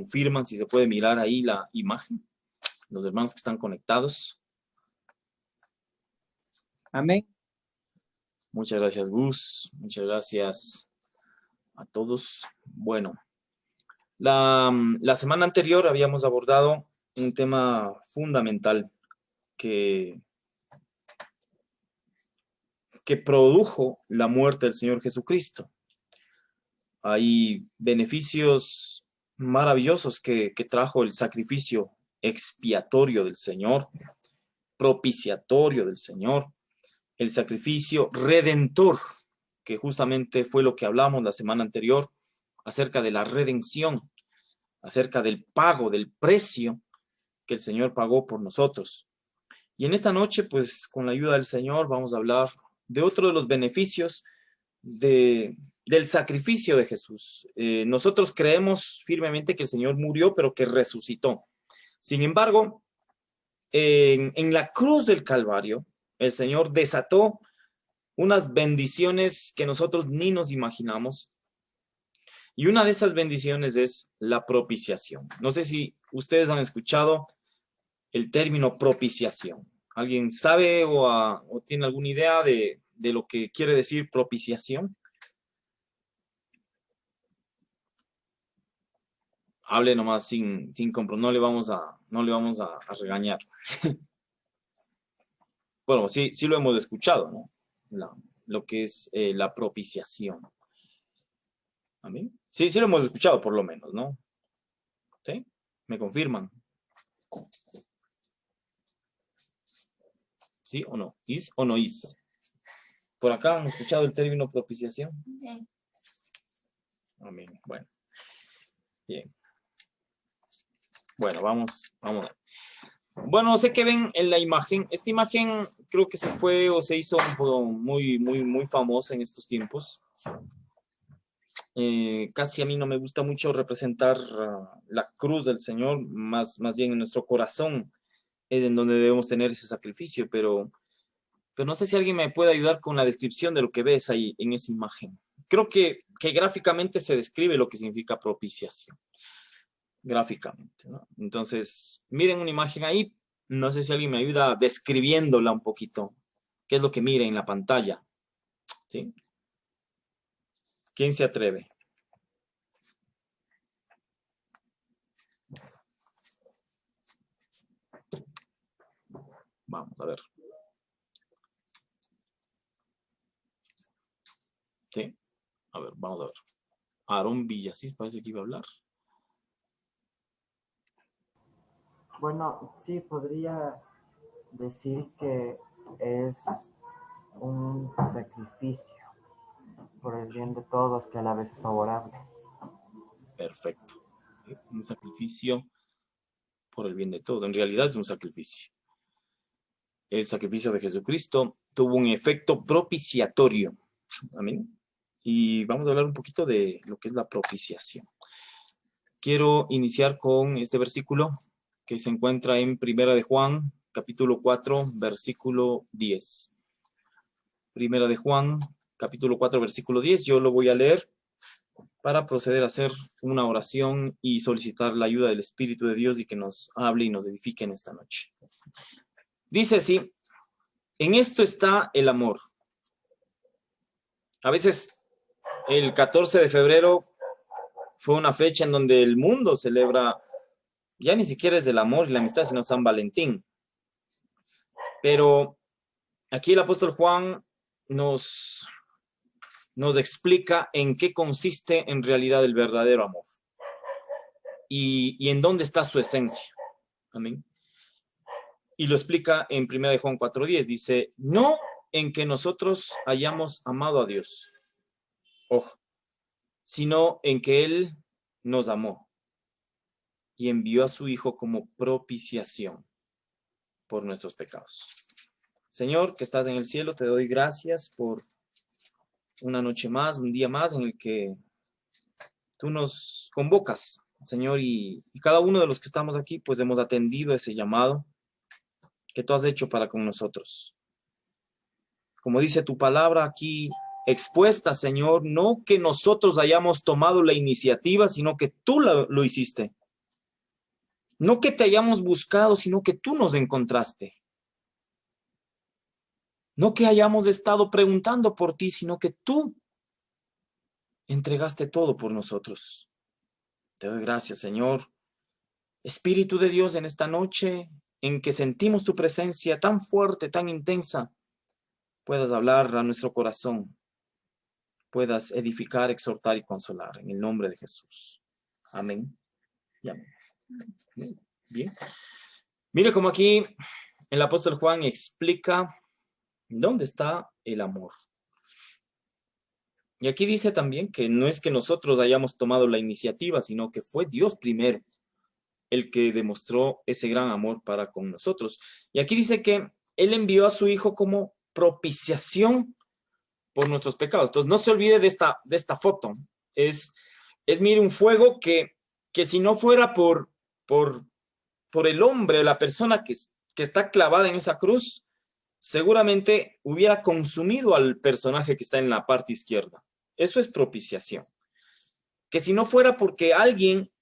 Confirman si se puede mirar ahí la imagen, los hermanos que están conectados. Amén. Muchas gracias, Gus. Muchas gracias a todos. Bueno, la semana anterior habíamos abordado un tema fundamental que produjo la muerte del Señor Jesucristo. Hay beneficios maravillosos que trajo el sacrificio expiatorio del Señor, propiciatorio del Señor, el sacrificio redentor, que justamente fue lo que hablamos la semana anterior, acerca de la redención, acerca del pago, del precio que el Señor pagó por nosotros. Y en esta noche, pues, con la ayuda del Señor, vamos a hablar de otro de los beneficios del sacrificio de Jesús. Nosotros creemos firmemente que el Señor murió, pero que resucitó. Sin embargo, en la cruz del Calvario, el Señor desató unas bendiciones que nosotros ni nos imaginamos. Y una de esas bendiciones es la propiciación. No sé si ustedes han escuchado el término propiciación. ¿Alguien sabe o tiene alguna idea de lo que quiere decir propiciación? Hable nomás sin compromiso, no le vamos a regañar. Bueno, sí lo hemos escuchado, ¿no? Lo que es la propiciación. ¿Amén? Sí lo hemos escuchado por lo menos, ¿no? ¿Sí? ¿Me confirman? ¿Sí o no? ¿Is o no is? ¿Por acá han escuchado el término propiciación? Sí. Amén. Bueno. Bien. Bueno, vamos a ver. Bueno, sé que ven en la imagen. Esta imagen creo que se fue o se hizo muy famosa en estos tiempos. Casi a mí no me gusta mucho representar la cruz del Señor, más bien en nuestro corazón es en donde debemos tener ese sacrificio, pero no sé si alguien me puede ayudar con la descripción de lo que ves ahí en esa imagen. Creo que gráficamente se describe lo que significa propiciación. Gráficamente, ¿no? Entonces, miren una imagen ahí. No sé si alguien me ayuda describiéndola un poquito. ¿Qué es lo que mira en la pantalla? ¿Sí? ¿Quién se atreve? Vamos a ver. ¿Sí? A ver, vamos a ver. Aarón Villasís parece que iba a hablar. Bueno, sí, podría decir que es un sacrificio por el bien de todos que a la vez es favorable. Perfecto. Un sacrificio por el bien de todos. En realidad es un sacrificio. El sacrificio de Jesucristo tuvo un efecto propiciatorio. Amén. Y vamos a hablar un poquito de lo que es la propiciación. Quiero iniciar con este versículo que se encuentra en Primera de Juan, capítulo 4, versículo 10. Primera de Juan, capítulo 4, versículo 10. Yo lo voy a leer para proceder a hacer una oración y solicitar la ayuda del Espíritu de Dios y que nos hable y nos edifique en esta noche. Dice así: en esto está el amor. A veces el 14 de febrero fue una fecha en donde el mundo celebra, ya ni siquiera es el amor y la amistad, sino San Valentín. Pero aquí el apóstol Juan nos explica en qué consiste en realidad el verdadero amor y en dónde está su esencia. Amén. Y lo explica en 1 Juan 4:10. Dice, no en que nosotros hayamos amado a Dios, ojo, sino en que Él nos amó y envió a su Hijo como propiciación por nuestros pecados. Señor, que estás en el cielo, te doy gracias por una noche más, un día más en el que tú nos convocas, Señor, y cada uno de los que estamos aquí, pues hemos atendido ese llamado que tú has hecho para con nosotros. Como dice tu palabra aquí expuesta, Señor, no que nosotros hayamos tomado la iniciativa, sino que tú lo hiciste No que te hayamos buscado, sino que tú nos encontraste. No que hayamos estado preguntando por ti, sino que tú entregaste todo por nosotros. Te doy gracias, Señor. Espíritu de Dios, en esta noche en que sentimos tu presencia tan fuerte, tan intensa, puedas hablar a nuestro corazón, puedas edificar, exhortar y consolar. En el nombre de Jesús. Amén. Y amén. Bien. Mire cómo aquí el apóstol Juan explica dónde está el amor. Y aquí dice también que no es que nosotros hayamos tomado la iniciativa, sino que fue Dios primero el que demostró ese gran amor para con nosotros. Y aquí dice que Él envió a su Hijo como propiciación por nuestros pecados. Entonces, no se olvide de esta foto. Mire, un fuego que si no fuera por el hombre, la persona que está clavada en esa cruz, seguramente hubiera consumido al personaje que está en la parte izquierda. Eso es propiciación. Que si no fuera porque alguien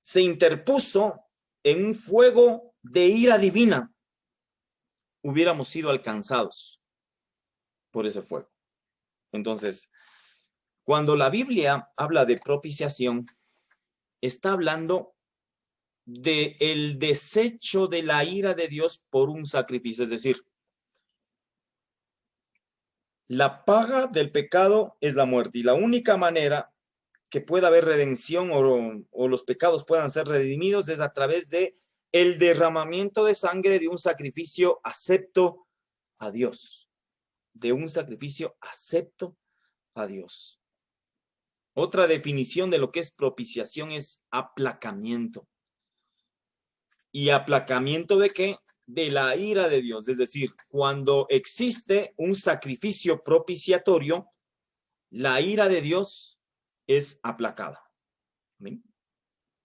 se interpuso en un fuego de ira divina, hubiéramos sido alcanzados por ese fuego. Entonces, cuando la Biblia habla de propiciación, está hablando del desecho de la ira de Dios por un sacrificio. Es decir, la paga del pecado es la muerte, y la única manera que pueda haber redención o los pecados puedan ser redimidos es a través de el derramamiento de sangre de un sacrificio acepto a Dios. De un sacrificio acepto a Dios. Otra definición de lo que es propiciación es aplacamiento. ¿Y aplacamiento de qué? De la ira de Dios. Es decir, cuando existe un sacrificio propiciatorio, la ira de Dios es aplacada. ¿Amén?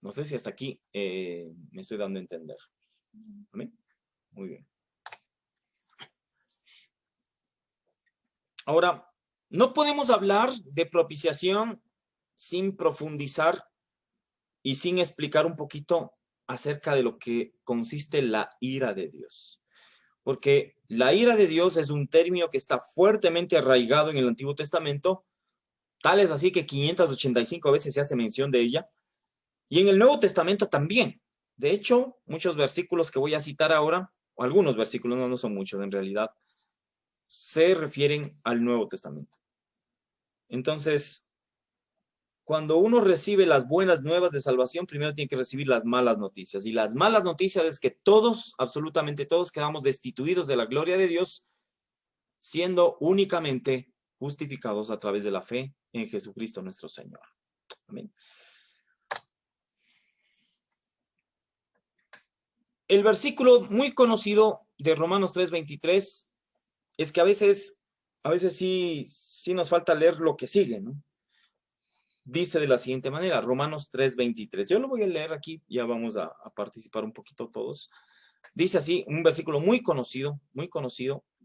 No sé si hasta aquí me estoy dando a entender. ¿Amén? Muy bien. Ahora, no podemos hablar de propiciación sin profundizar y sin explicar un poquito acerca de lo que consiste la ira de Dios. Porque la ira de Dios es un término que está fuertemente arraigado en el Antiguo Testamento, tal es así que 585 veces se hace mención de ella, y en el Nuevo Testamento también. De hecho, muchos versículos que voy a citar ahora, o algunos versículos, no son muchos en realidad, se refieren al Nuevo Testamento. Entonces, cuando uno recibe las buenas nuevas de salvación, primero tiene que recibir las malas noticias. Y las malas noticias es que todos, absolutamente todos, quedamos destituidos de la gloria de Dios, siendo únicamente justificados a través de la fe en Jesucristo nuestro Señor. Amén. El versículo muy conocido de Romanos 3:23 es que a veces sí nos falta leer lo que sigue, ¿no? Dice de la siguiente manera, Romanos 3:23. Yo lo voy a leer aquí, ya vamos a participar un poquito todos. Dice así, un versículo muy conocido,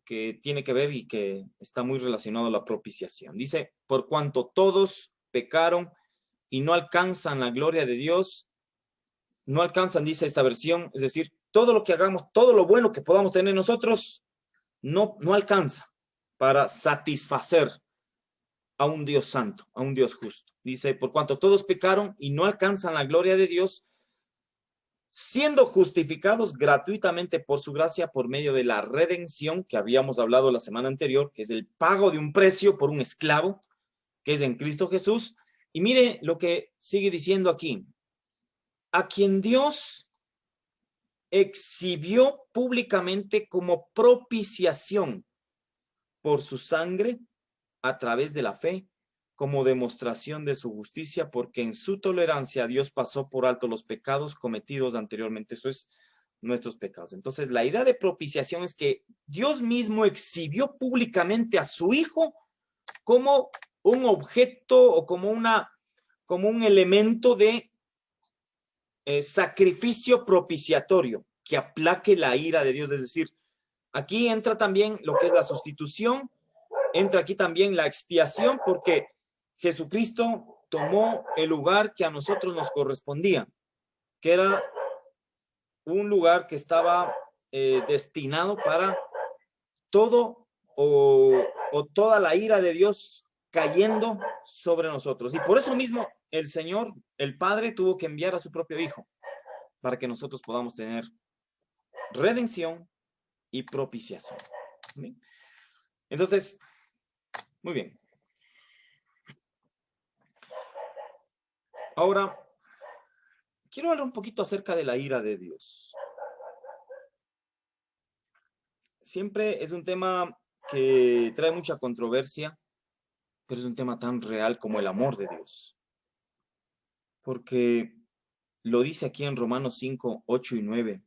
que tiene que ver y que está muy relacionado a la propiciación. Dice, por cuanto todos pecaron y no alcanzan la gloria de Dios, no alcanzan, dice esta versión, es decir, todo lo que hagamos, todo lo bueno que podamos tener nosotros, no alcanza para satisfacer a un Dios santo, a un Dios justo. Dice, por cuanto todos pecaron y no alcanzan la gloria de Dios, siendo justificados gratuitamente por su gracia por medio de la redención que habíamos hablado la semana anterior, que es el pago de un precio por un esclavo, que es en Cristo Jesús. Y mire lo que sigue diciendo aquí. A quien Dios exhibió públicamente como propiciación por su sangre a través de la fe, como demostración de su justicia, porque en su tolerancia Dios pasó por alto los pecados cometidos anteriormente. Eso es nuestros pecados. Entonces, la idea de propiciación es que Dios mismo exhibió públicamente a su Hijo como un objeto o como un elemento de sacrificio propiciatorio que aplaque la ira de Dios. Es decir, aquí entra también lo que es la sustitución, entra aquí también la expiación, porque Jesucristo tomó el lugar que a nosotros nos correspondía, que era un lugar que estaba destinado para todo o toda la ira de Dios cayendo sobre nosotros. Y por eso mismo el Señor, el Padre, tuvo que enviar a su propio Hijo para que nosotros podamos tener redención y propiciación. ¿Sí? Entonces, muy bien. Ahora, quiero hablar un poquito acerca de la ira de Dios. Siempre es un tema que trae mucha controversia, pero es un tema tan real como el amor de Dios. Porque lo dice aquí en Romanos 5, 8 y 9.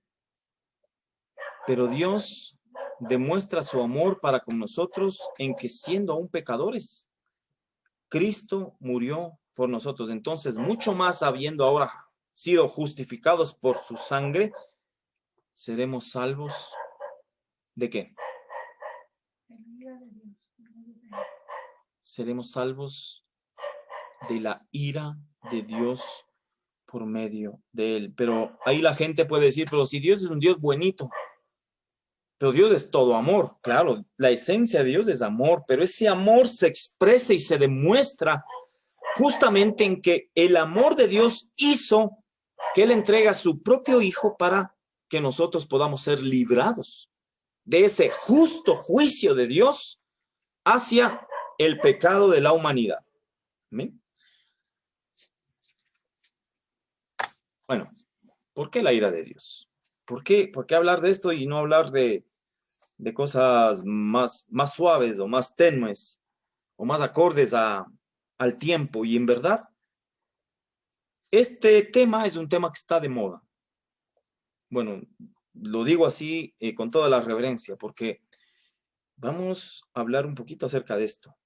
Pero Dios demuestra su amor para con nosotros en que siendo aún pecadores, Cristo murió por nosotros. Entonces, mucho más habiendo ahora sido justificados por su sangre, seremos salvos ¿de qué? Seremos salvos de la ira de Dios por medio de él. Pero ahí la gente puede decir, pero si Dios es un Dios buenito, pero Dios es todo amor. Claro, la esencia de Dios es amor, pero ese amor se expresa y se demuestra justamente en que el amor de Dios hizo que Él entrega a su propio Hijo para que nosotros podamos ser librados de ese justo juicio de Dios hacia el pecado de la humanidad. ¿Amén? Bueno, ¿por qué la ira de Dios? ¿Por qué hablar de esto y no hablar de cosas más suaves o más tenues o más acordes al tiempo? Y en verdad, este tema es un tema que está de moda. Bueno, lo digo así con toda la reverencia, porque vamos a hablar un poquito acerca de esto.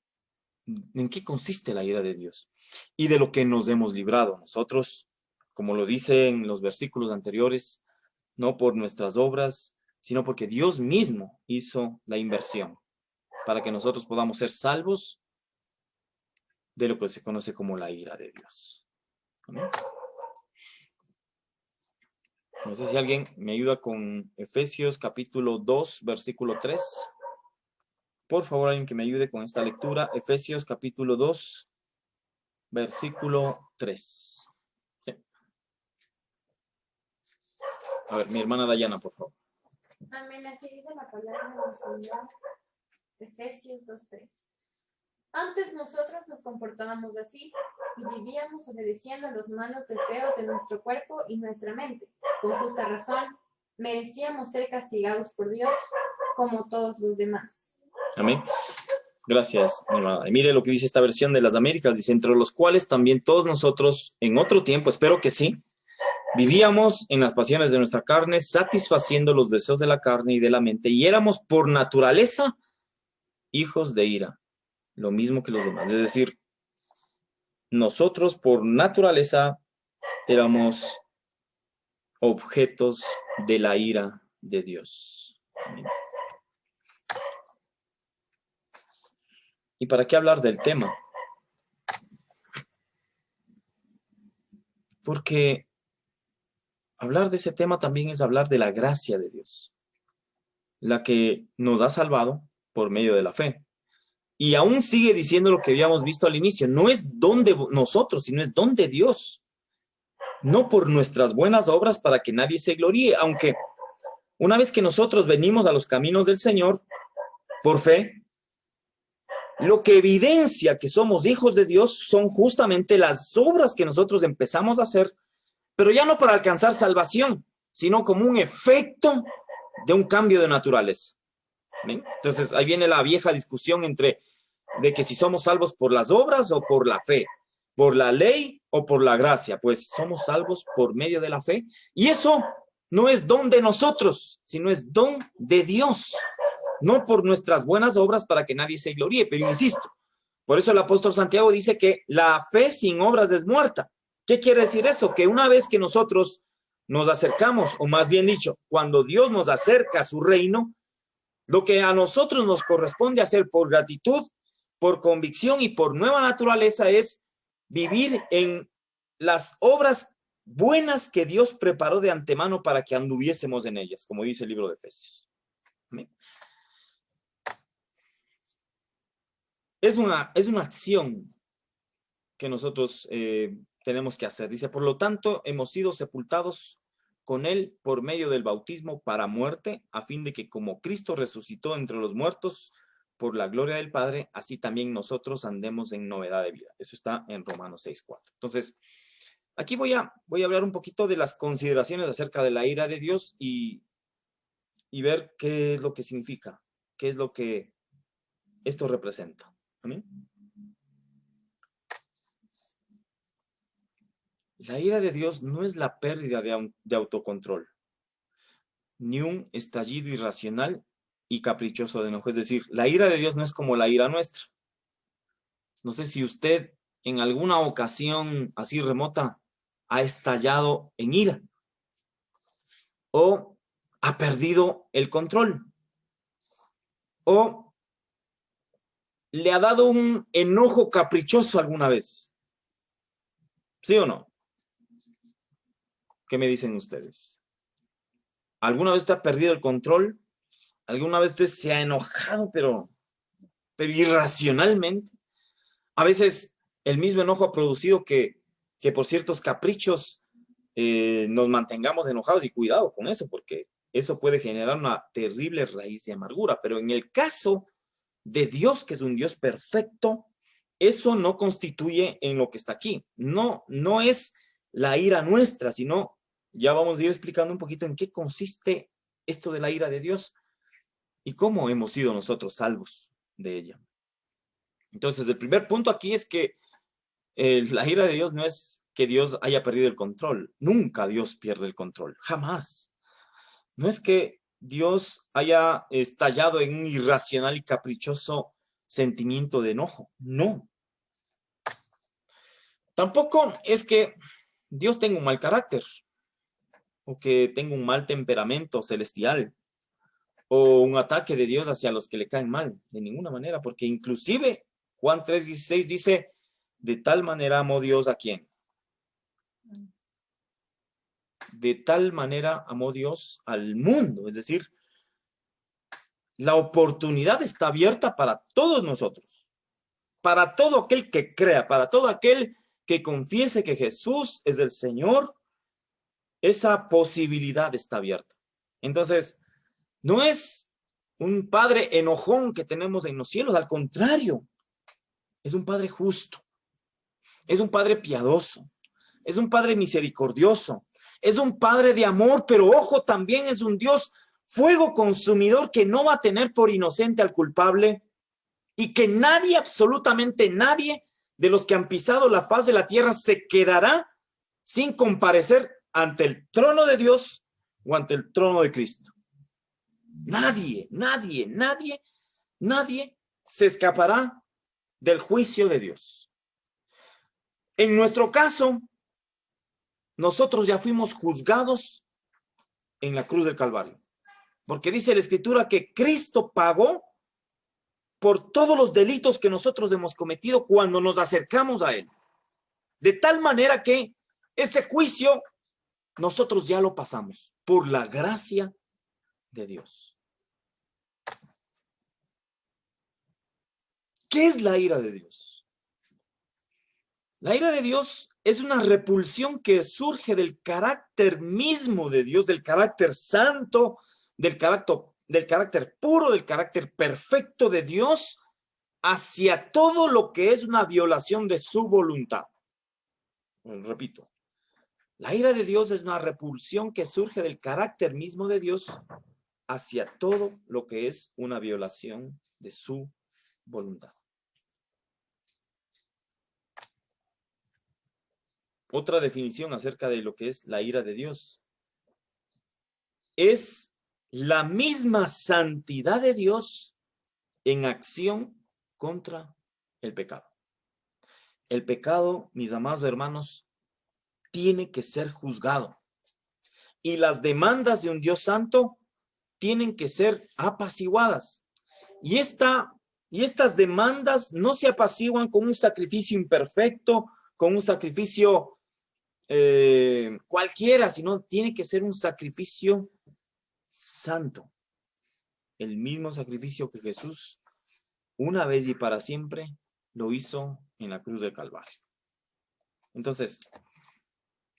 ¿En qué consiste la ira de Dios? Y de lo que nos hemos librado nosotros, como lo dicen los versículos anteriores, no por nuestras obras, sino porque Dios mismo hizo la inversión para que nosotros podamos ser salvos de lo que se conoce como la ira de Dios. ¿Amén? No sé si alguien me ayuda con Efesios capítulo 2, versículo 3. Por favor, alguien que me ayude con esta lectura. Efesios capítulo 2, versículo 3. Sí. A ver, mi hermana Dayana, por favor. Amén, así dice la palabra del Señor. Efesios 2:3. Antes nosotros nos comportábamos así y vivíamos obedeciendo los malos deseos de nuestro cuerpo y nuestra mente. Con justa razón, merecíamos ser castigados por Dios como todos los demás. Amén. Gracias, mi hermana. Y mire lo que dice esta versión de las Américas. Dice, entre los cuales también todos nosotros en otro tiempo, espero que sí, vivíamos en las pasiones de nuestra carne, satisfaciendo los deseos de la carne y de la mente, y éramos por naturaleza hijos de ira, lo mismo que los demás. Es decir, nosotros por naturaleza éramos objetos de la ira de Dios. Amén. ¿Y para qué hablar del tema? Porque hablar de ese tema también es hablar de la gracia de Dios, la que nos ha salvado por medio de la fe. Y aún sigue diciendo lo que habíamos visto al inicio, no es don de nosotros, sino es don de Dios. No por nuestras buenas obras para que nadie se gloríe, aunque una vez que nosotros venimos a los caminos del Señor por fe, lo que evidencia que somos hijos de Dios son justamente las obras que nosotros empezamos a hacer, pero ya no para alcanzar salvación, sino como un efecto de un cambio de naturaleza. ¿Ven? Entonces ahí viene la vieja discusión entre de que si somos salvos por las obras o por la fe, por la ley o por la gracia. Pues somos salvos por medio de la fe, y eso no es don de nosotros, sino es don de Dios, no por nuestras buenas obras para que nadie se gloríe. Pero insisto, por eso el apóstol Santiago dice que la fe sin obras es muerta. ¿Qué quiere decir eso? Que una vez que nosotros nos acercamos, o más bien dicho, cuando Dios nos acerca a su reino, lo que a nosotros nos corresponde hacer por gratitud, por convicción y por nueva naturaleza es vivir en las obras buenas que Dios preparó de antemano para que anduviésemos en ellas, como dice el libro de Efesios. ¿Amén? Es una acción que nosotros tenemos que hacer. Dice, por lo tanto, hemos sido sepultados con él por medio del bautismo para muerte, a fin de que como Cristo resucitó entre los muertos por la gloria del Padre, así también nosotros andemos en novedad de vida. Eso está en Romanos 6:4. Entonces, aquí voy a hablar un poquito de las consideraciones acerca de la ira de Dios y ver qué es lo que significa, qué es lo que esto representa. ¿Amén? La ira de Dios no es la pérdida de autocontrol, ni un estallido irracional y caprichoso de enojo. Es decir, la ira de Dios no es como la ira nuestra. No sé si usted en alguna ocasión así remota ha estallado en ira o ha perdido el control o le ha dado un enojo caprichoso alguna vez. ¿Sí o no? ¿Qué me dicen ustedes? ¿Alguna vez usted ha perdido el control? ¿Alguna vez usted se ha enojado, pero irracionalmente? A veces el mismo enojo ha producido que por ciertos caprichos nos mantengamos enojados, y cuidado con eso, porque eso puede generar una terrible raíz de amargura. Pero en el caso de Dios, que es un Dios perfecto, eso no constituye en lo que está aquí. No es la ira nuestra, sino ya vamos a ir explicando un poquito en qué consiste esto de la ira de Dios y cómo hemos sido nosotros salvos de ella. Entonces, el primer punto aquí es que la ira de Dios no es que Dios haya perdido el control. Nunca Dios pierde el control, jamás. No es que Dios haya estallado en un irracional y caprichoso sentimiento de enojo, no. Tampoco es que Dios tenga un mal carácter o que tenga un mal temperamento celestial o un ataque de Dios hacia los que le caen mal, de ninguna manera, porque inclusive Juan 3:16 dice, de tal manera amó Dios a quién. De tal manera amó Dios al mundo, es decir, la oportunidad está abierta para todos nosotros, para todo aquel que crea, para todo aquel que confiese que Jesús es el Señor. Esa posibilidad está abierta. Entonces, no es un padre enojón que tenemos en los cielos, al contrario, es un padre justo, es un padre piadoso, es un padre misericordioso, es un padre de amor, pero ojo, también es un Dios fuego consumidor que no va a tener por inocente al culpable y que nadie, absolutamente nadie de los que han pisado la faz de la tierra se quedará sin comparecer ante el trono de Dios o ante el trono de Cristo. Nadie se escapará del juicio de Dios. En nuestro caso, nosotros ya fuimos juzgados en la cruz del Calvario, porque dice la Escritura que Cristo pagó por todos los delitos que nosotros hemos cometido cuando nos acercamos a Él. De tal manera que ese juicio nosotros ya lo pasamos por la gracia de Dios. ¿Qué es la ira de Dios? La ira de Dios es una repulsión que surge del carácter mismo de Dios, del carácter santo, del carácter puro, del carácter perfecto de Dios hacia todo lo que es una violación de su voluntad. Repito, la ira de Dios es una repulsión que surge del carácter mismo de Dios hacia todo lo que es una violación de su voluntad. Otra definición acerca de lo que es la ira de Dios es la misma santidad de Dios en acción contra el pecado. El pecado, mis amados hermanos, tiene que ser juzgado. Y las demandas de un Dios santo tienen que ser apaciguadas. Y estas demandas no se apaciguan con un sacrificio imperfecto, con un sacrificio cualquiera, sino tiene que ser un sacrificio santo. El mismo sacrificio que Jesús, una vez y para siempre, lo hizo en la cruz del Calvario. Entonces,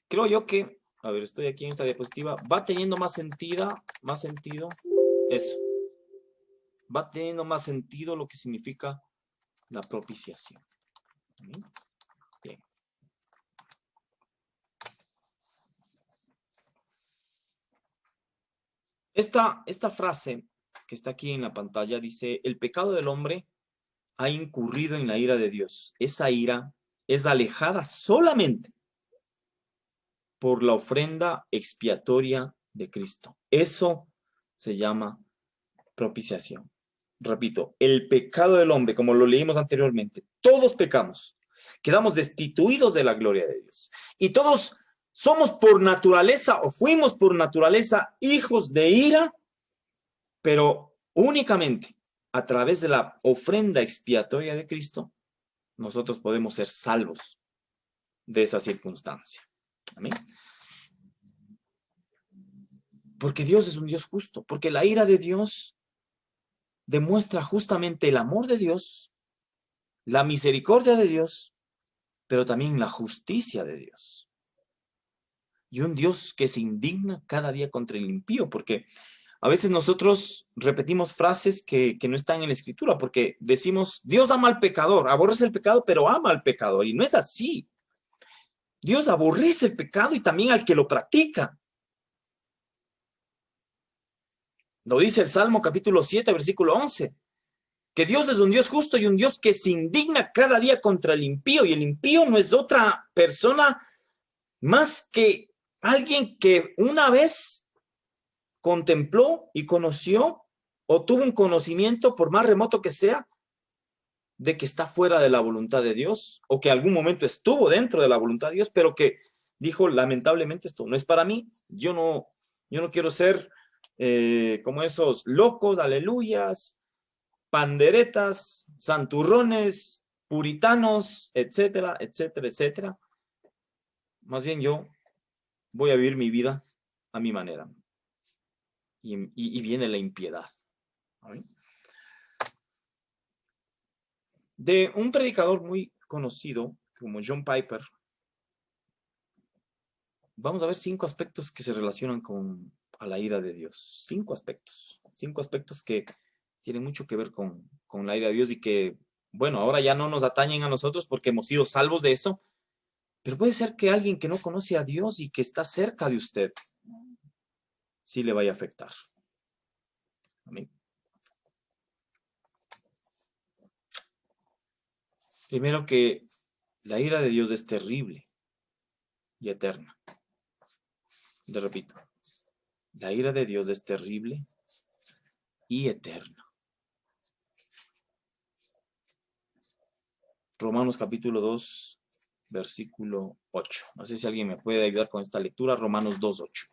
creo yo que, a ver, estoy aquí en esta diapositiva, va teniendo más sentido eso. Va teniendo más sentido lo que significa la propiciación. Bien. Esta frase que está aquí en la pantalla dice: el pecado del hombre ha incurrido en la ira de Dios. Esa ira es alejada solamente por la ofrenda expiatoria de Cristo. Eso se llama propiciación. Repito, el pecado del hombre, como lo leímos anteriormente, todos pecamos, quedamos destituidos de la gloria de Dios. Y todos somos por naturaleza o fuimos por naturaleza hijos de ira, pero únicamente a través de la ofrenda expiatoria de Cristo, nosotros podemos ser salvos de esa circunstancia. Amén. Porque Dios es un Dios justo, porque la ira de Dios demuestra justamente el amor de Dios, la misericordia de Dios, pero también la justicia de Dios. Y un Dios que se indigna cada día contra el impío, porque a veces nosotros repetimos frases que no están en la Escritura, porque decimos, Dios ama al pecador, aborrece el pecado, pero ama al pecador, y no es así. Dios aborrece el pecado y también al que lo practica. Lo dice el Salmo capítulo 7, versículo 11, que Dios es un Dios justo y un Dios que se indigna cada día contra el impío, y el impío no es otra persona más que alguien que una vez contempló y conoció o tuvo un conocimiento, por más remoto que sea, de que está fuera de la voluntad de Dios, o que algún momento estuvo dentro de la voluntad de Dios, pero que dijo, lamentablemente esto no es para mí, yo no quiero ser como esos locos, aleluyas, panderetas, santurrones, puritanos, etcétera, etcétera, etcétera. Más bien yo voy a vivir mi vida a mi manera. Y viene la impiedad. ¿Vale? De un predicador muy conocido como John Piper, vamos a ver 5 aspectos que se relacionan a la ira de Dios. 5 aspectos que tienen mucho que ver con la ira de Dios y que, bueno, ahora ya no nos atañen a nosotros porque hemos sido salvos de eso, pero puede ser que alguien que no conoce a Dios y que está cerca de usted, sí le vaya a afectar. Amén. Primero, que la ira de Dios es terrible y eterna. Le repito, la ira de Dios es terrible y eterna. Romanos capítulo 2, versículo 8. No sé si alguien me puede ayudar con esta lectura. Romanos 2, 8.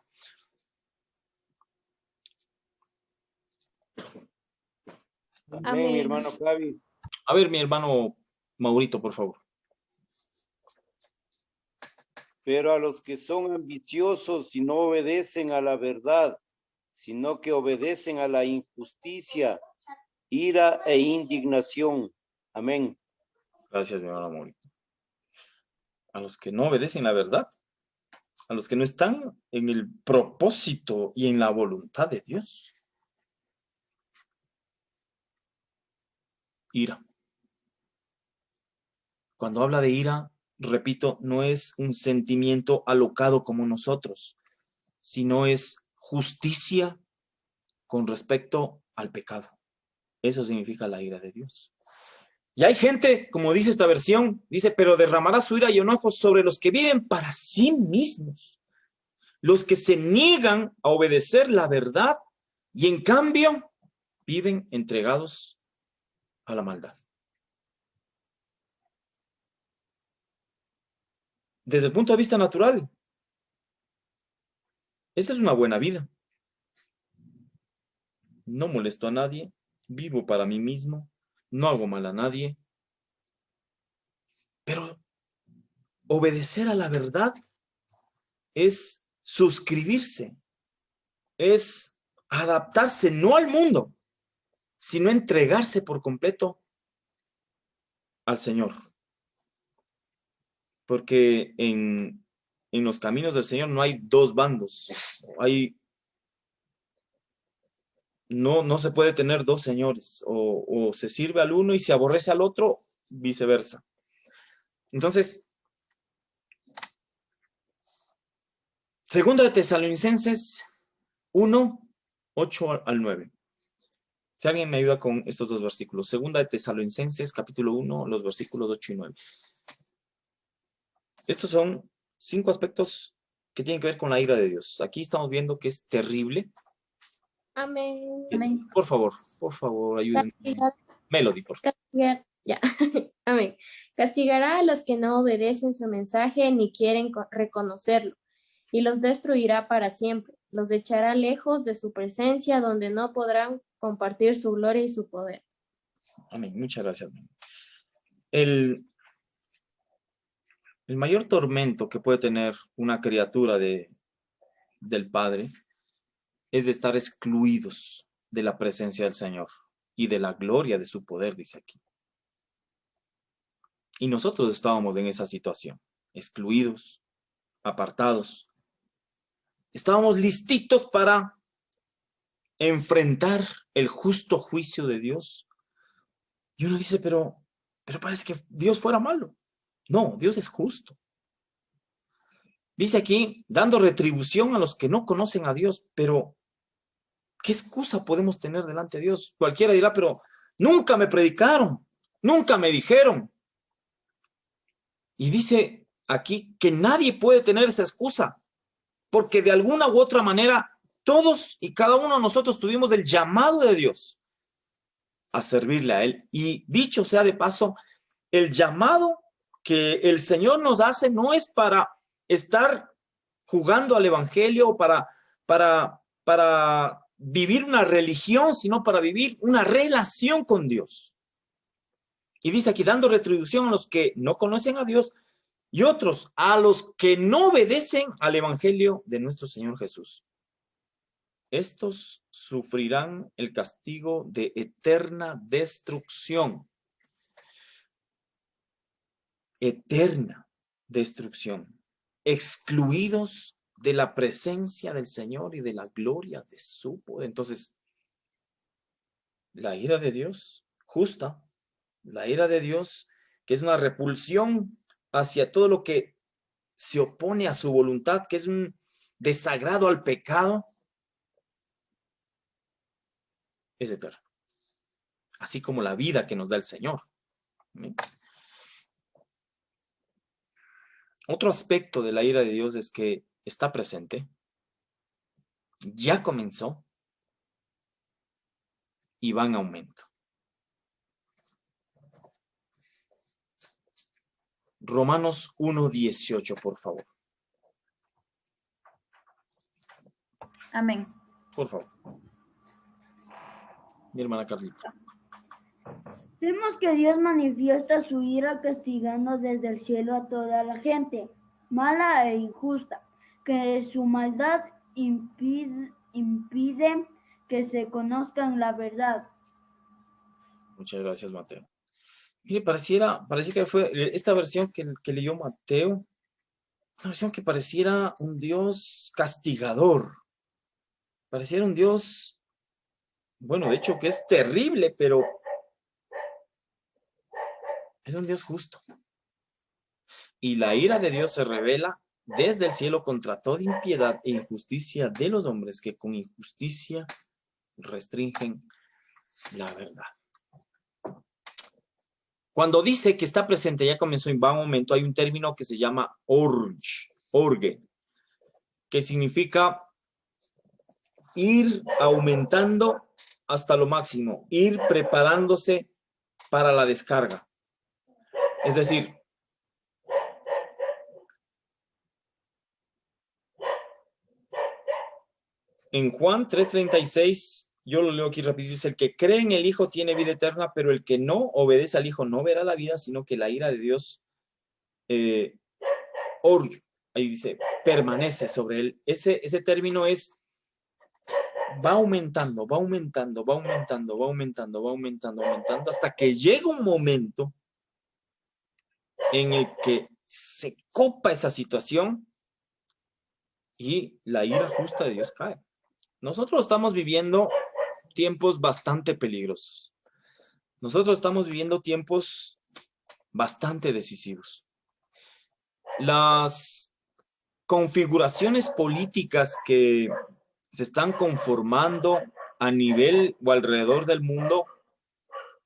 Amén, mi hermano Javi. A ver, mi hermano Maurito, por favor. Pero a los que son ambiciosos y no obedecen a la verdad, sino que obedecen a la injusticia, ira e indignación. Amén. Gracias, mi hermano Maurito. A los que no obedecen la verdad, a los que no están en el propósito y en la voluntad de Dios, ira. Cuando habla de ira, repito, no es un sentimiento alocado como nosotros, sino es justicia con respecto al pecado. Eso significa la ira de Dios. Y hay gente, como dice esta versión, dice, pero derramará su ira y enojo sobre los que viven para sí mismos, los que se niegan a obedecer la verdad y en cambio viven entregados a la maldad. Desde el punto de vista natural, esta es una buena vida. No molesto a nadie, vivo para mí mismo, no hago mal a nadie. Pero obedecer a la verdad es suscribirse, es adaptarse no al mundo, sino entregarse por completo al Señor. Porque en los caminos del Señor no hay dos bandos, no se puede tener dos señores, o se sirve al uno y se aborrece al otro, viceversa. Entonces, Segunda de Tesalonicenses 1, 8 al 9. Si alguien me ayuda con estos dos versículos. Segunda de Tesalonicenses, capítulo 1, los versículos 8 y 9. Estos son 5 aspectos que tienen que ver con la ira de Dios. Aquí estamos viendo que es terrible. Amén. Amén. Por favor, ayúdenme. Melody, por favor. Ya. Amén. Castigará a los que no obedecen su mensaje ni quieren reconocerlo, y los destruirá para siempre. Los echará lejos de su presencia, donde no podrán compartir su gloria y su poder. Amén. Muchas gracias. El mayor tormento que puede tener una criatura del Padre es de estar excluidos de la presencia del Señor y de la gloria de su poder, dice aquí. Y nosotros estábamos en esa situación, excluidos, apartados. Estábamos listitos para enfrentar el justo juicio de Dios. Y uno dice, pero parece que Dios fuera malo. No, Dios es justo. Dice aquí, dando retribución a los que no conocen a Dios, pero ¿qué excusa podemos tener delante de Dios? Cualquiera dirá, pero nunca me predicaron, nunca me dijeron. Y dice aquí que nadie puede tener esa excusa, porque de alguna u otra manera, todos y cada uno de nosotros tuvimos el llamado de Dios a servirle a Él. Y dicho sea de paso, el llamado que el Señor nos hace no es para estar jugando al evangelio, para vivir una religión, sino para vivir una relación con Dios. Y dice aquí, dando retribución a los que no conocen a Dios y otros a los que no obedecen al evangelio de nuestro Señor Jesús. Estos sufrirán el castigo de eterna destrucción. Eterna destrucción. Excluidos de la presencia del Señor y de la gloria de su poder. Entonces, la ira de Dios justa, la ira de Dios que es una repulsión hacia todo lo que se opone a su voluntad, que es un desagrado al pecado, es eterno. Así como la vida que nos da el Señor. ¿Amén? Otro aspecto de la ira de Dios es que está presente, ya comenzó y va en aumento. Romanos 1:18, por favor. Amén. Por favor. Mi hermana Carlita. Vemos que Dios manifiesta su ira castigando desde el cielo a toda la gente, mala e injusta, que su maldad impide que se conozcan la verdad. Muchas gracias, Mateo. Mire, parece que fue esta versión que leyó Mateo, una versión que pareciera un Dios castigador. Pareciera un Dios, bueno, de hecho que es terrible, pero es un Dios justo. Y la ira de Dios se revela desde el cielo contra toda impiedad e injusticia de los hombres que con injusticia restringen la verdad. Cuando dice que está presente, ya comenzó en un momento, hay un término que se llama orge, que significa ir aumentando hasta lo máximo, ir preparándose para la descarga. Es decir, en Juan 3:36, yo lo leo aquí rápido, dice, el que cree en el Hijo tiene vida eterna, pero el que no obedece al Hijo no verá la vida, sino que la ira de Dios, ahí dice, permanece sobre él. Ese término es, va aumentando, va aumentando, va aumentando, va aumentando, va aumentando, aumentando, hasta que llega un momento en el que se copa esa situación y la ira justa de Dios cae. Nosotros estamos viviendo tiempos bastante peligrosos. Nosotros estamos viviendo tiempos bastante decisivos. Las configuraciones políticas que se están conformando a nivel o alrededor del mundo,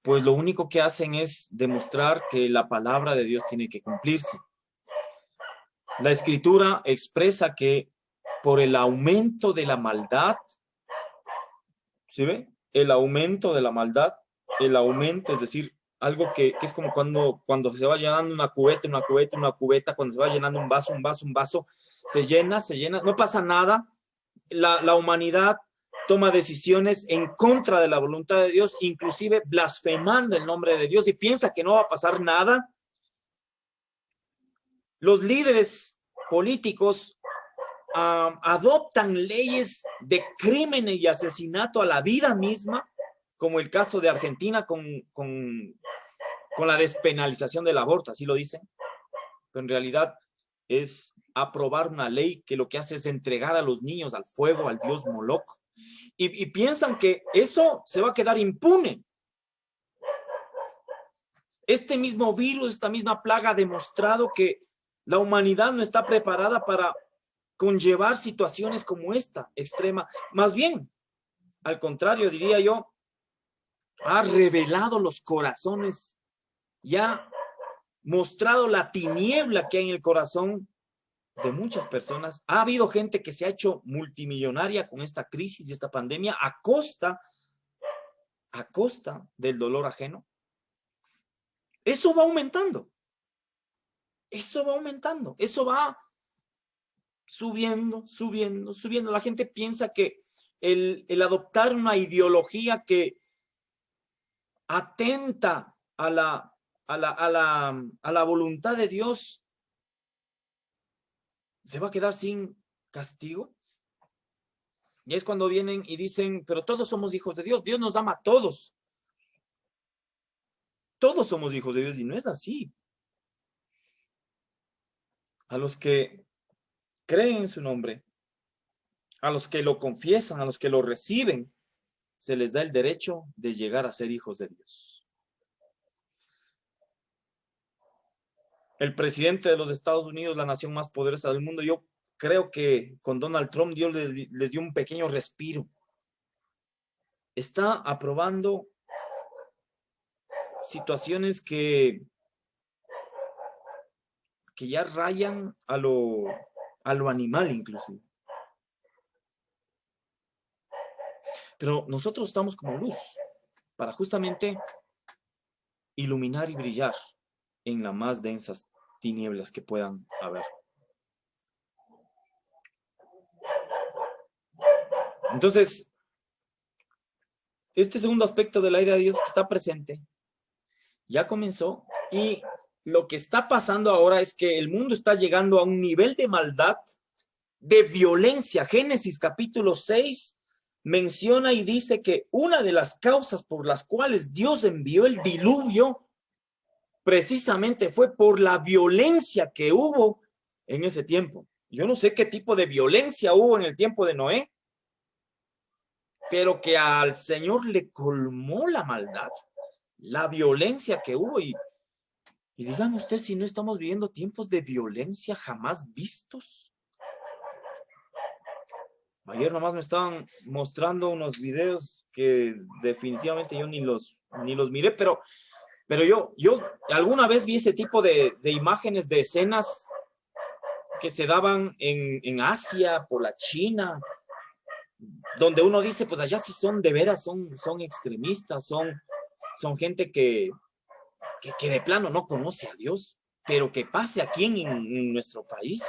pues lo único que hacen es demostrar que la palabra de Dios tiene que cumplirse. La Escritura expresa que por el aumento de la maldad, ¿sí ve? El aumento de la maldad, el aumento, es decir, algo que es como cuando se va llenando una cubeta, cuando se va llenando un vaso, se llena, no pasa nada. La humanidad toma decisiones en contra de la voluntad de Dios, inclusive blasfemando el nombre de Dios y piensa que no va a pasar nada. Los líderes políticos adoptan leyes de crímenes y asesinato a la vida misma, como el caso de Argentina con la despenalización del aborto, así lo dicen, pero en realidad es aprobar una ley que lo que hace es entregar a los niños al fuego, al dios Moloch, y piensan que eso se va a quedar impune. Este mismo virus, esta misma plaga ha demostrado que la humanidad no está preparada para conllevar situaciones como esta, extrema. Más bien, al contrario, diría yo, ha revelado los corazones y ha mostrado la tiniebla que hay en el corazón de muchas personas. Ha habido gente que se ha hecho multimillonaria con esta crisis y esta pandemia a costa del dolor ajeno. Eso va aumentando. Eso va aumentando. Eso va subiendo. La gente piensa que el adoptar una ideología que atenta a la voluntad de Dios se va a quedar sin castigo. Y es cuando vienen y dicen, pero todos somos hijos de Dios. Dios nos ama a todos. Todos somos hijos de Dios y no es así. A los que creen en su nombre, a los que lo confiesan, a los que lo reciben, se les da el derecho de llegar a ser hijos de Dios. El presidente de los Estados Unidos, la nación más poderosa del mundo, yo creo que con Donald Trump Dios les dio un pequeño respiro. Está aprobando situaciones que ya rayan a lo animal inclusive. Pero nosotros estamos como luz para justamente iluminar y brillar en las más densas tinieblas que puedan haber. Entonces, este segundo aspecto de la ira de Dios que está presente ya comenzó, y lo que está pasando ahora es que el mundo está llegando a un nivel de maldad, de violencia. Génesis capítulo 6 menciona y dice que una de las causas por las cuales Dios envió el diluvio precisamente fue por la violencia que hubo en ese tiempo. Yo no sé qué tipo de violencia hubo en el tiempo de Noé, pero que al Señor le colmó la maldad, la violencia que hubo. Y díganme usted si no estamos viviendo tiempos de violencia jamás vistos. Ayer nomás me estaban mostrando unos videos que definitivamente yo ni los miré, pero yo alguna vez vi ese tipo de imágenes, de escenas que se daban en Asia, por la China, donde uno dice, pues allá sí son de veras, son extremistas, son gente que de plano no conoce a Dios, pero que pase aquí en nuestro país.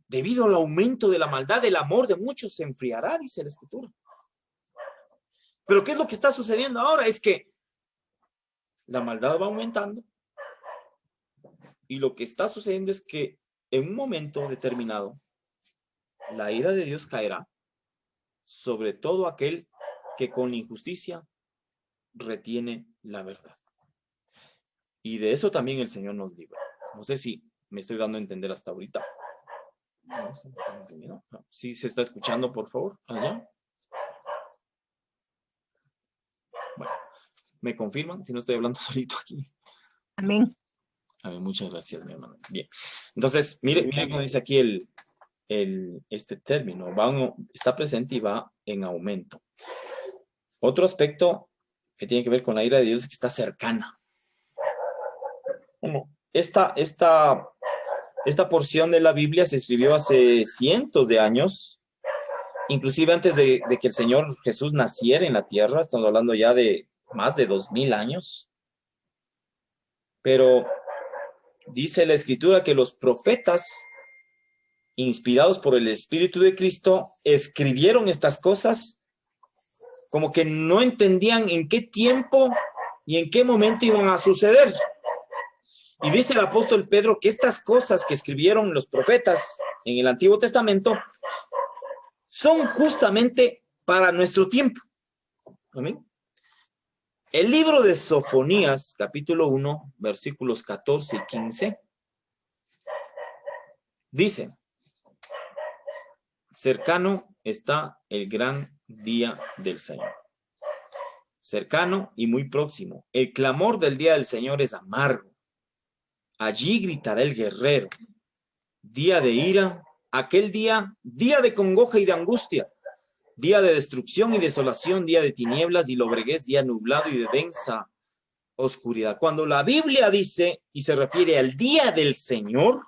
Debido al aumento de la maldad, el amor de muchos se enfriará, dice la Escritura. Pero ¿qué es lo que está sucediendo ahora? Es que la maldad va aumentando. Y lo que está sucediendo es que en un momento determinado, la ira de Dios caerá sobre todo aquel que con la injusticia retiene la verdad. Y de eso también el Señor nos libra. No sé si me estoy dando a entender hasta ahorita. No, ¿sí se está escuchando, por favor? Allá. Bueno, ¿me confirman si no estoy hablando solito aquí? Amén. A ver, muchas gracias, mi hermano. Bien. Entonces, mire cómo dice aquí este término. Está presente y va en aumento. Otro aspecto que tiene que ver con la ira de Dios es que está cercana. Bueno, esta porción de la Biblia se escribió hace cientos de años, inclusive antes de que el Señor Jesús naciera en la tierra. Estamos hablando ya de más de 2000 años. Pero dice la Escritura que los profetas, inspirados por el Espíritu de Cristo, escribieron estas cosas como que no entendían en qué tiempo y en qué momento iban a suceder. Y dice el apóstol Pedro que estas cosas que escribieron los profetas en el Antiguo Testamento son justamente para nuestro tiempo. ¿Amén? El libro de Sofonías, capítulo 1, versículos 14 y 15, dice: cercano está el gran día del Señor. Cercano y muy próximo. El clamor del día del Señor es amargo. Allí gritará el guerrero. Día de ira, aquel día, día de congoja y de angustia. Día de destrucción y desolación, día de tinieblas y lobreguez, día nublado y de densa oscuridad. Cuando la Biblia dice y se refiere al día del Señor,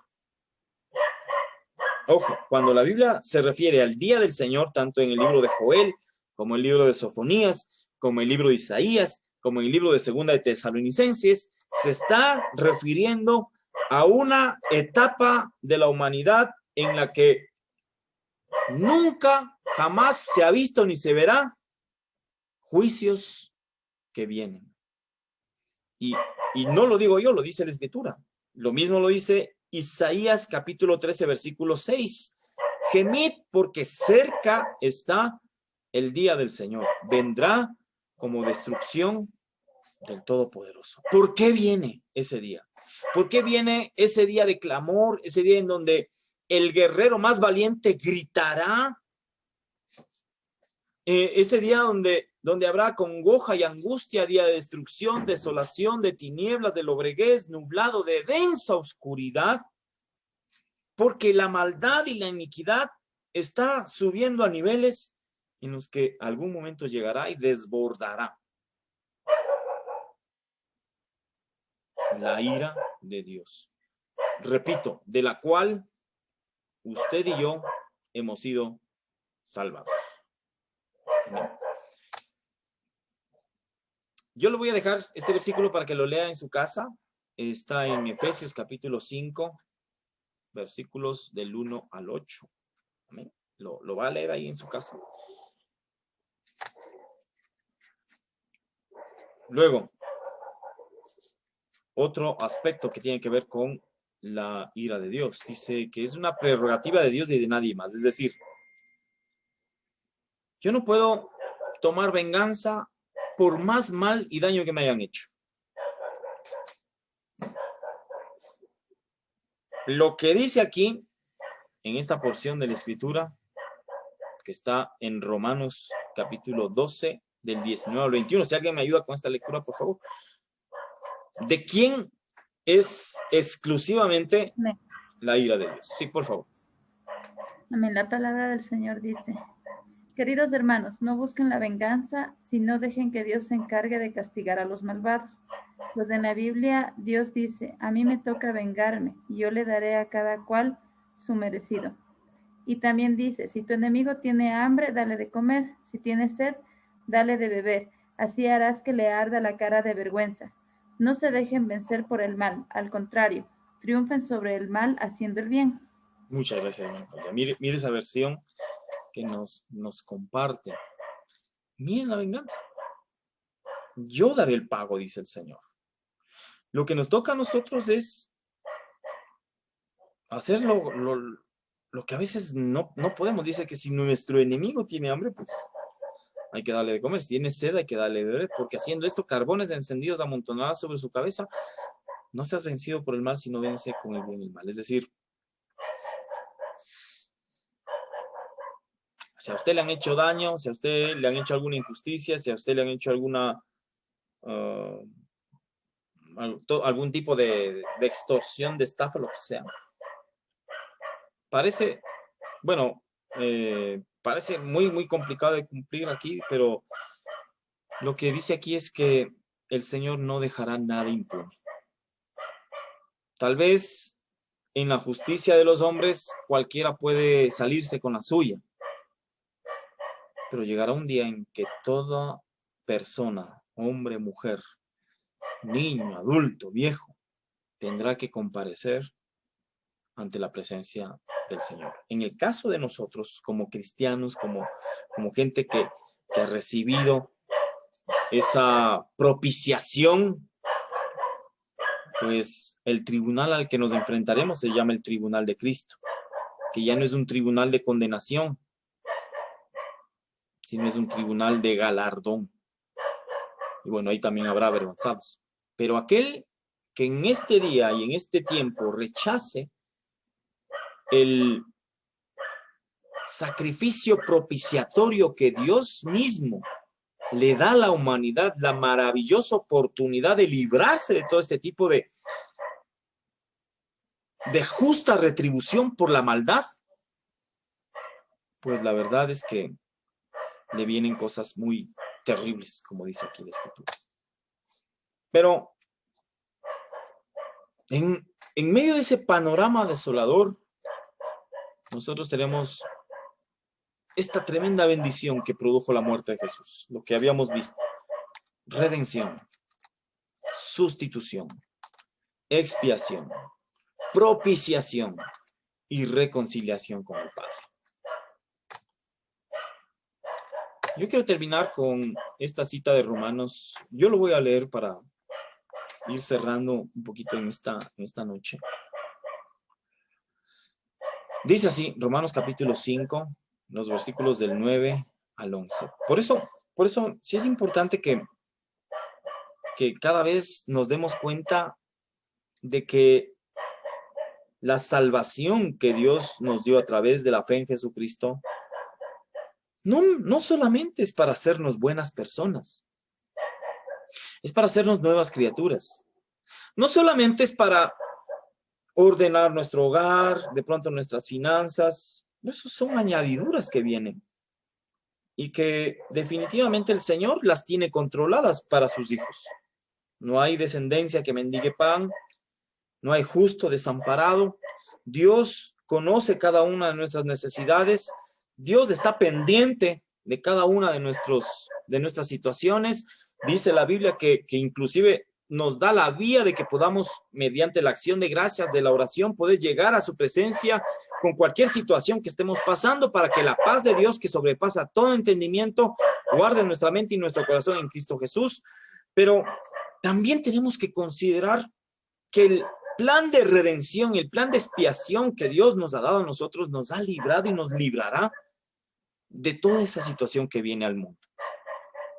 ojo, cuando la Biblia se refiere al día del Señor, tanto en el libro de Joel, como el libro de Sofonías, como el libro de Isaías, como el libro de Segunda de Tesalonicenses, se está refiriendo a una etapa de la humanidad en la que nunca, jamás se ha visto ni se verá juicios que vienen. Y no lo digo yo, lo dice la Escritura. Lo mismo lo dice Isaías capítulo 13, versículo 6. Gemid porque cerca está el día del Señor. Vendrá como destrucción del Todopoderoso. ¿Por qué viene ese día? ¿Por qué viene ese día de clamor? Ese día en donde el guerrero más valiente gritará. Ese día donde habrá congoja y angustia, día de destrucción, desolación, de tinieblas, de lobreguez, nublado, de densa oscuridad, porque la maldad y la iniquidad está subiendo a niveles en los que algún momento llegará y desbordará la ira de Dios. Repito, de la cual usted y yo hemos sido salvados. Yo le voy a dejar este versículo para que lo lea en su casa. Está en Efesios capítulo 5, versículos del 1 al 8. ¿Amén? Lo va a leer ahí en su casa. Luego, otro aspecto que tiene que ver con la ira de Dios. Dice que es una prerrogativa de Dios y de nadie más. Es decir, yo no puedo tomar venganza por más mal y daño que me hayan hecho. Lo que dice aquí, en esta porción de la Escritura, que está en Romanos capítulo 12, del 19 al 21. Si alguien me ayuda con esta lectura, por favor. ¿De quién es exclusivamente Amén. la ira de Dios? Sí, por favor. Amén. La palabra del Señor dice: queridos hermanos, no busquen la venganza, sino dejen que Dios se encargue de castigar a los malvados. Pues en la Biblia Dios dice: a mí me toca vengarme, y yo le daré a cada cual su merecido. Y también dice: si tu enemigo tiene hambre, dale de comer; si tiene sed, dale de beber. Así harás que le arda la cara de vergüenza. No se dejen vencer por el mal, al contrario, triunfen sobre el mal haciendo el bien. Muchas gracias, hermano. Mire esa versión que nos comparte. Miren la venganza. Yo daré el pago, dice el Señor. Lo que nos toca a nosotros es hacer lo que a veces no podemos. Dice que si nuestro enemigo tiene hambre, pues hay que darle de comer. Si tiene sed, hay que darle de beber, porque haciendo esto, carbones encendidos amontonarás sobre su cabeza. No seas vencido por el mal, sino vence con el bien y el mal. Es decir, si a usted le han hecho daño, si a usted le han hecho alguna injusticia, si a usted le han hecho algún tipo de extorsión, de estafa, lo que sea. Parece, bueno, parece muy complicado de cumplir aquí, pero lo que dice aquí es que el Señor no dejará nada impune. Tal vez en la justicia de los hombres cualquiera puede salirse con la suya, pero llegará un día en que toda persona, hombre, mujer, niño, adulto, viejo, tendrá que comparecer ante la presencia del Señor. En el caso de nosotros, como cristianos, como gente que ha recibido esa propiciación, pues el tribunal al que nos enfrentaremos se llama el tribunal de Cristo, que ya no es un tribunal de condenación, sino es un tribunal de galardón. Y bueno, ahí también habrá avergonzados. Pero aquel que en este día y en este tiempo rechace el sacrificio propiciatorio que Dios mismo le da a la humanidad, la maravillosa oportunidad de librarse de todo este tipo de justa retribución por la maldad, pues la verdad es que le vienen cosas muy terribles, como dice aquí la Escritura. Pero en medio de ese panorama desolador, nosotros tenemos esta tremenda bendición que produjo la muerte de Jesús, lo que habíamos visto: redención, sustitución, expiación, propiciación y reconciliación con el Padre. Yo quiero terminar con esta cita de Romanos. Yo lo voy a leer para ir cerrando un poquito en esta noche. Dice así, Romanos capítulo 5, los versículos del 9 al 11. Por eso sí es importante que cada vez nos demos cuenta de que la salvación que Dios nos dio a través de la fe en Jesucristo no solamente es para hacernos buenas personas, es para hacernos nuevas criaturas. No solamente es para ordenar nuestro hogar, de pronto nuestras finanzas. Esas son añadiduras que vienen y que definitivamente el Señor las tiene controladas para sus hijos. No hay descendencia que mendigue pan, no hay justo desamparado. Dios conoce cada una de nuestras necesidades. Dios está pendiente de cada una de nuestras situaciones. Dice la Biblia que inclusive nos da la vía de que podamos, mediante la acción de gracias de la oración, poder llegar a su presencia con cualquier situación que estemos pasando, para que la paz de Dios, que sobrepasa todo entendimiento, guarde nuestra mente y nuestro corazón en Cristo Jesús. Pero también tenemos que considerar que el plan de redención, el plan de expiación que Dios nos ha dado a nosotros, nos ha librado y nos librará de toda esa situación que viene al mundo.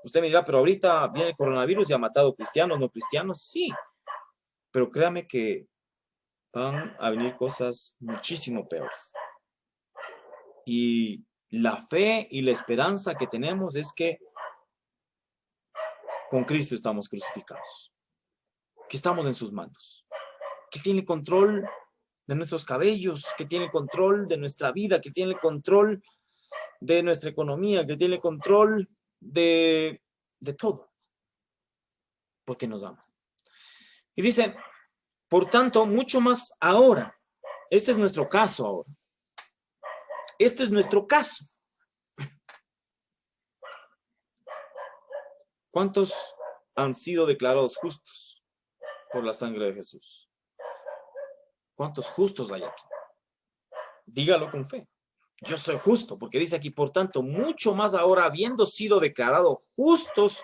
Usted me dirá, pero ahorita viene el coronavirus y ha matado cristianos, no cristianos. Sí, pero créame que van a venir cosas muchísimo peores. Y la fe y la esperanza que tenemos es que con Cristo estamos crucificados, que estamos en sus manos, que tiene control de nuestros cabellos, que tiene control de nuestra vida, que tiene control de nuestra economía, que tiene control de todo, porque nos ama. Y dice, por tanto, mucho más ahora. Este es nuestro caso ahora. Este es nuestro caso. ¿Cuántos han sido declarados justos por la sangre de Jesús? ¿Cuántos justos hay aquí? Dígalo con fe. Yo soy justo, porque dice aquí, por tanto, mucho más ahora, habiendo sido declarados justos,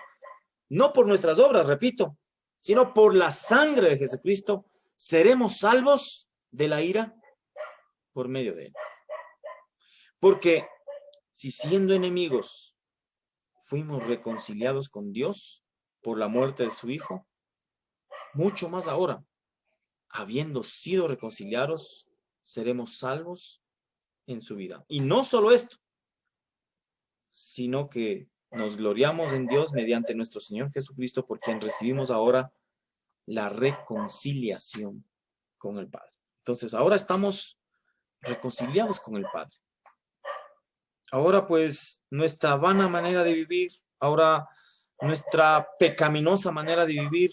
no por nuestras obras, repito, sino por la sangre de Jesucristo, seremos salvos de la ira. por medio de él. Porque si siendo enemigos fuimos reconciliados con Dios por la muerte de su Hijo, mucho más ahora, habiendo sido reconciliados, seremos salvos en su vida. Y no solo esto, sino que nos gloriamos en Dios mediante nuestro Señor Jesucristo, por quien recibimos ahora la reconciliación con el Padre. Entonces, ahora estamos reconciliados con el Padre. Ahora, pues, nuestra vana manera de vivir, ahora nuestra pecaminosa manera de vivir,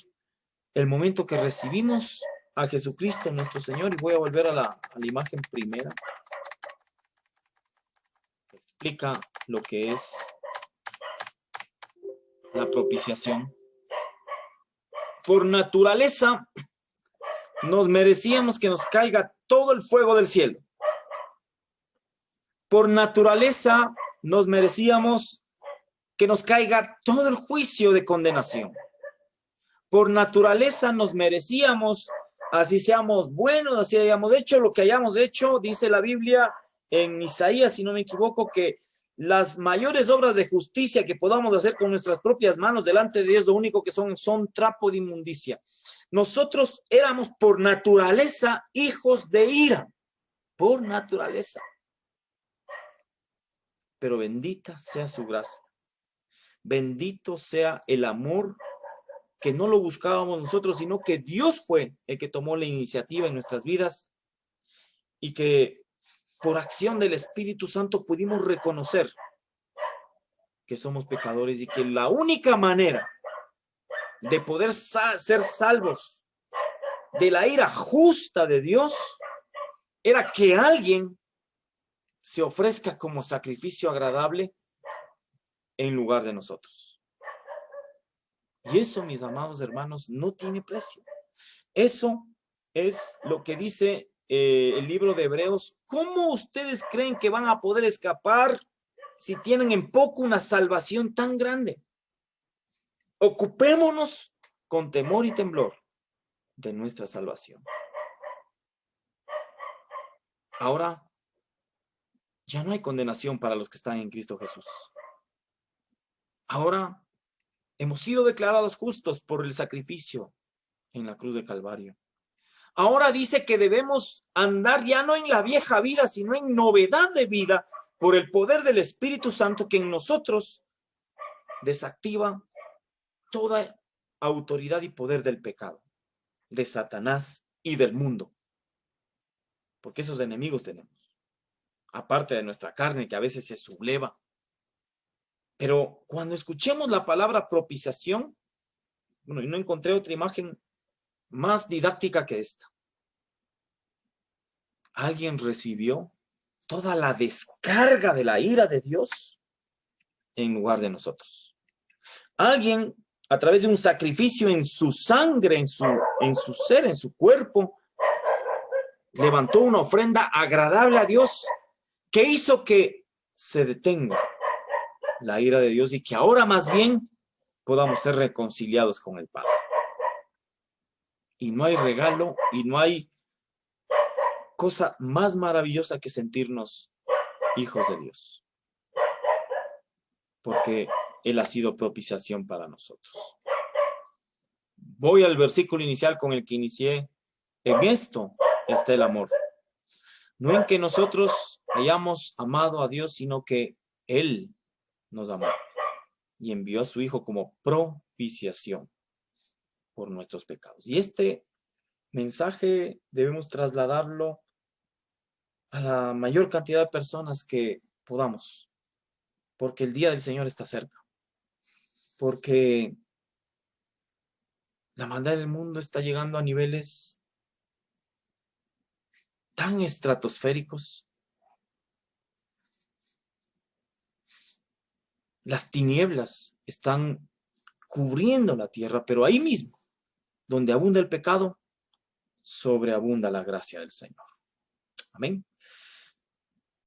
el momento que recibimos a Jesucristo nuestro Señor, y voy a volver a la imagen primera, que explica lo que es la propiciación. Por naturaleza, nos merecíamos que nos caiga todo el fuego del cielo. Por naturaleza, nos merecíamos que nos caiga todo el juicio de condenación. Por naturaleza, nos merecíamos, así seamos buenos, así hayamos hecho lo que hayamos hecho, dice la Biblia en Isaías, si no me equivoco, que las mayores obras de justicia que podamos hacer con nuestras propias manos delante de Dios, lo único que son trapo de inmundicia. Nosotros éramos por naturaleza hijos de ira, por naturaleza. Pero bendita sea su gracia. Bendito sea el amor que no lo buscábamos nosotros, sino que Dios fue el que tomó la iniciativa en nuestras vidas y que por acción del Espíritu Santo pudimos reconocer que somos pecadores y que la única manera de poder ser salvos de la ira justa de Dios era que alguien se ofrezca como sacrificio agradable en lugar de nosotros. Y eso, mis amados hermanos, no tiene precio. Eso es lo que dice el libro de Hebreos. ¿Cómo ustedes creen que van a poder escapar si tienen en poco una salvación tan grande? Ocupémonos con temor y temblor de nuestra salvación. Ahora, ya no hay condenación para los que están en Cristo Jesús. Ahora hemos sido declarados justos por el sacrificio en la cruz de Calvario. Ahora dice que debemos andar ya no en la vieja vida, sino en novedad de vida por el poder del Espíritu Santo que en nosotros desactiva toda autoridad y poder del pecado, de Satanás y del mundo. Porque esos enemigos tenemos, aparte de nuestra carne que a veces se subleva. Pero cuando escuchemos la palabra propiciación, bueno, y no encontré otra imagen más didáctica que esta. Alguien recibió toda la descarga de la ira de Dios en lugar de nosotros. Alguien, a través de un sacrificio en su sangre, en su ser, en su cuerpo, levantó una ofrenda agradable a Dios que hizo que se detenga la ira de Dios y que ahora más bien podamos ser reconciliados con el Padre. Y no hay regalo y no hay cosa más maravillosa que sentirnos hijos de Dios. Porque Él ha sido propiciación para nosotros. Voy al versículo inicial con el que inicié. En esto está el amor. No en que nosotros hayamos amado a Dios, sino que Él nos amó y envió a su Hijo como propiciación por nuestros pecados. Y este mensaje debemos trasladarlo a la mayor cantidad de personas que podamos, porque el día del Señor está cerca, porque la maldad del mundo está llegando a niveles tan estratosféricos. Las tinieblas están cubriendo la tierra, pero ahí mismo, donde abunda el pecado, sobreabunda la gracia del Señor. Amén.